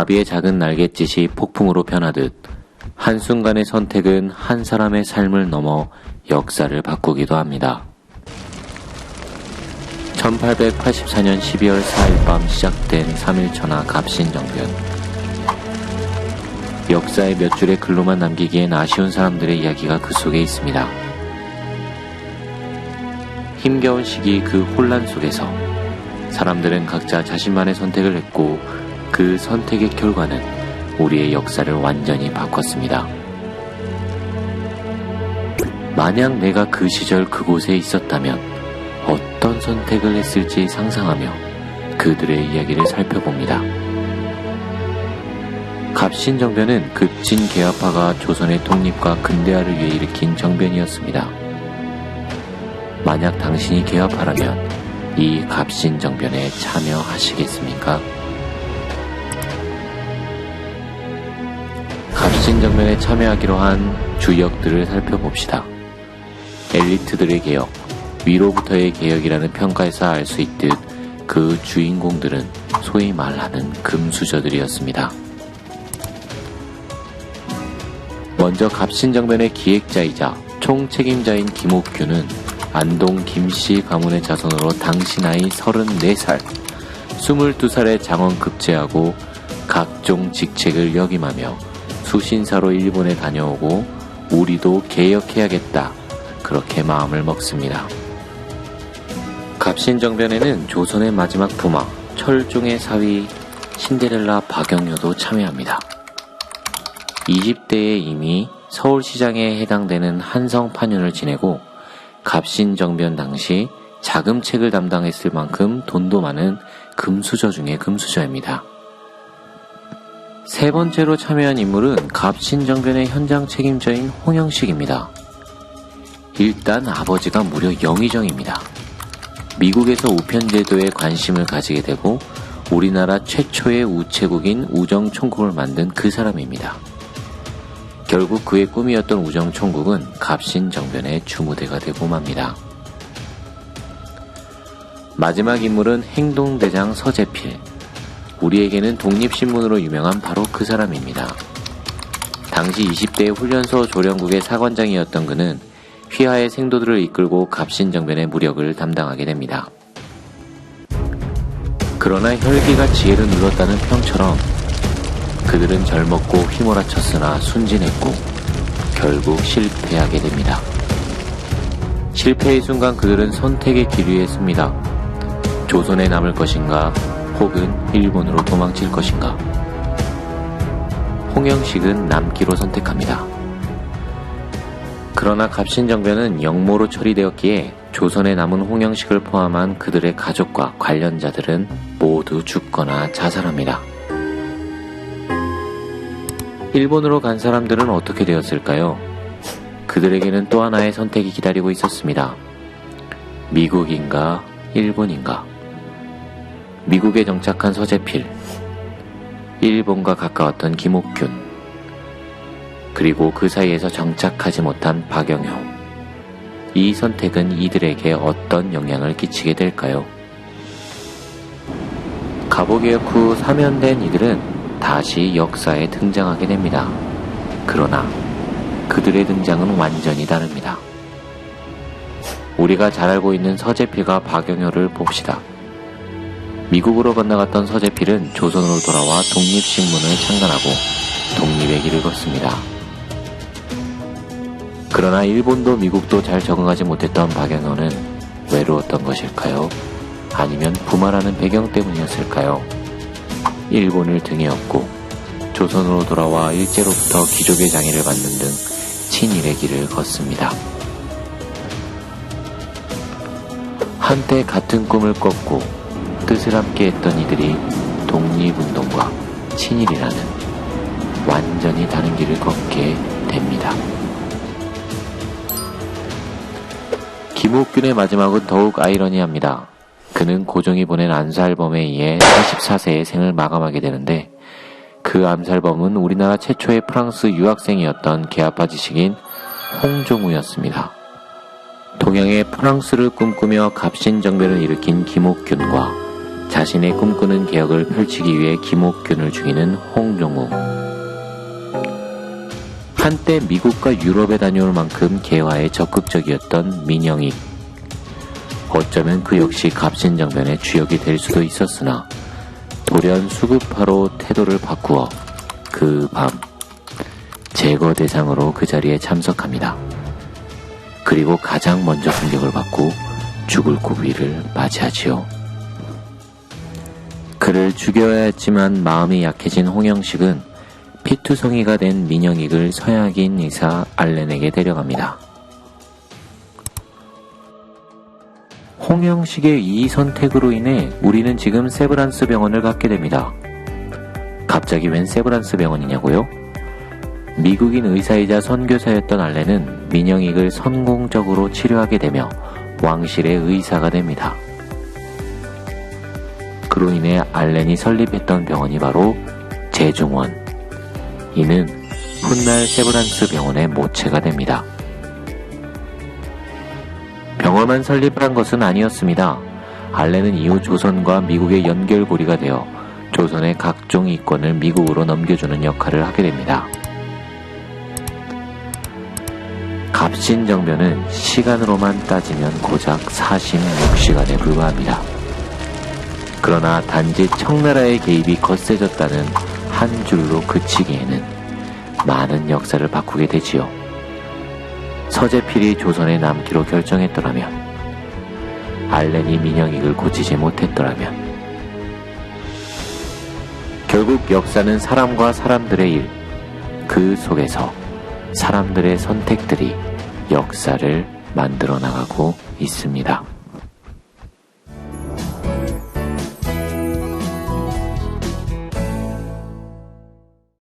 나비의 작은 날갯짓이 폭풍으로 변하듯 한순간의 선택은 한 사람의 삶을 넘어 역사를 바꾸기도 합니다. 1884년 12월 4일 밤 시작된 3.1천하 갑신정변. 역사의 몇 줄의 글로만 남기기엔 아쉬운 사람들의 이야기가 그 속에 있습니다. 힘겨운 시기 그 혼란 속에서 사람들은 각자 자신만의 선택을 했고 그 선택의 결과는 우리의 역사를 완전히 바꿨습니다. 만약 내가 그 시절 그곳에 있었다면 어떤 선택을 했을지 상상하며 그들의 이야기를 살펴봅니다. 갑신정변은 급진 개화파가 조선의 독립과 근대화를 위해 일으킨 정변이었습니다. 만약 당신이 개화파라면 이 갑신정변에 참여하시겠습니까? 갑신정변에 참여하기로 한 주역들을 살펴봅시다. 엘리트들의 개혁, 위로부터의 개혁이라는 평가에서 알 수 있듯 그 주인공들은 소위 말하는 금수저들이었습니다. 먼저 갑신정변의 기획자이자 총책임자인 김옥규는 안동 김씨 가문의 자손으로 당시 나이 34살, 22살에 장원 급제하고 각종 직책을 역임하며 수신사로 일본에 다녀오고 우리도 개혁해야겠다 그렇게 마음을 먹습니다. 갑신정변에는 조선의 마지막 부마 철종의 사위 신데렐라 박영효도 참여합니다. 20대에 이미 서울시장에 해당되는 한성 판윤을 지내고 갑신정변 당시 자금책을 담당했을 만큼 돈도 많은 금수저 중에 금수저입니다. 세 번째로 참여한 인물은 갑신정변의 현장 책임자인 홍영식입니다. 일단 아버지가 무려 영의정입니다. 미국에서 우편제도에 관심을 가지게 되고 우리나라 최초의 우체국인 우정총국을 만든 그 사람입니다. 결국 그의 꿈이었던 우정총국은 갑신정변의 주무대가 되고 맙니다. 마지막 인물은 행동대장 서재필. 우리에게는 독립신문으로 유명한 바로 그 사람입니다. 당시 20대의 훈련소 조련국의 사관장이었던 그는 휘하의 생도들을 이끌고 갑신정변의 무력을 담당하게 됩니다. 그러나 혈기가 지혜를 눌렀다는 평처럼 그들은 젊었고 휘몰아쳤으나 순진했고 결국 실패하게 됩니다. 실패의 순간 그들은 선택의 길 위에 섭니다. 조선에 남을 것인가 혹은 일본으로 도망칠 것인가. 홍영식은 남기로 선택합니다. 그러나 갑신정변은 영모로 처리되었기에 조선에 남은 홍영식을 포함한 그들의 가족과 관련자들은 모두 죽거나 자살합니다. 일본으로 간 사람들은 어떻게 되었을까요? 그들에게는 또 하나의 선택이 기다리고 있었습니다. 미국인가 일본인가. 미국에 정착한 서재필, 일본과 가까웠던 김옥균, 그리고 그 사이에서 정착하지 못한 박영효. 이 선택은 이들에게 어떤 영향을 끼치게 될까요? 갑오개혁 후 사면된 이들은 다시 역사에 등장하게 됩니다. 그러나 그들의 등장은 완전히 다릅니다. 우리가 잘 알고 있는 서재필과 박영효를 봅시다. 미국으로 건너갔던 서재필은 조선으로 돌아와 독립신문을 창간하고 독립의 길을 걷습니다. 그러나 일본도 미국도 잘 적응하지 못했던 박영효는 외로웠던 것일까요? 아니면 부마라는 배경 때문이었을까요? 일본을 등에 업고 조선으로 돌아와 일제로부터 귀족의 장애를 받는 등 친일의 길을 걷습니다. 한때 같은 꿈을 꿨고 뜻을 함께 했던 이들이 독립운동과 친일이라는 완전히 다른 길을 걷게 됩니다. 김옥균의 마지막은 더욱 아이러니합니다. 그는 고종이 보낸 암살범에 의해 44세의 생을 마감하게 되는데 그 암살범은 우리나라 최초의 프랑스 유학생이었던 개화파 지식인 홍종우였습니다. 동양의 프랑스를 꿈꾸며 갑신정변을 일으킨 김옥균과 자신의 꿈꾸는 개혁을 펼치기 위해 김옥균을 죽이는 홍종우. 한때 미국과 유럽에 다녀올 만큼 개화에 적극적이었던 민영익. 어쩌면 그 역시 갑신정변의 주역이 될 수도 있었으나 돌연 수급하로 태도를 바꾸어 그 밤 제거 대상으로 그 자리에 참석합니다. 그리고 가장 먼저 공격을 받고 죽을 고비를 맞이하지요. 그를 죽여야 했지만 마음이 약해진 홍영식은 피투성이가 된 민영익을 서양인 의사 알렌에게 데려갑니다. 홍영식의 이 선택으로 인해 우리는 지금 세브란스 병원을 갖게 됩니다. 갑자기 웬 세브란스 병원이냐고요? 미국인 의사이자 선교사였던 알렌은 민영익을 성공적으로 치료하게 되며 왕실의 의사가 됩니다. 그로 인해 알렌이 설립했던 병원이 바로 제중원. 이는 훗날 세브란스 병원의 모체가 됩니다. 병원만 설립한 것은 아니었습니다. 알렌은 이후 조선과 미국의 연결고리가 되어 조선의 각종 이권을 미국으로 넘겨주는 역할을 하게 됩니다. 갑신정변은 시간으로만 따지면 고작 46시간에 불과합니다. 그러나 단지 청나라의 개입이 거세졌다는 한 줄로 그치기에는 많은 역사를 바꾸게 되지요. 서재필이 조선에 남기로 결정했더라면, 알렌이 민영익을 고치지 못했더라면, 결국 역사는 사람과 사람들의 일, 그 속에서 사람들의 선택들이 역사를 만들어 나가고 있습니다.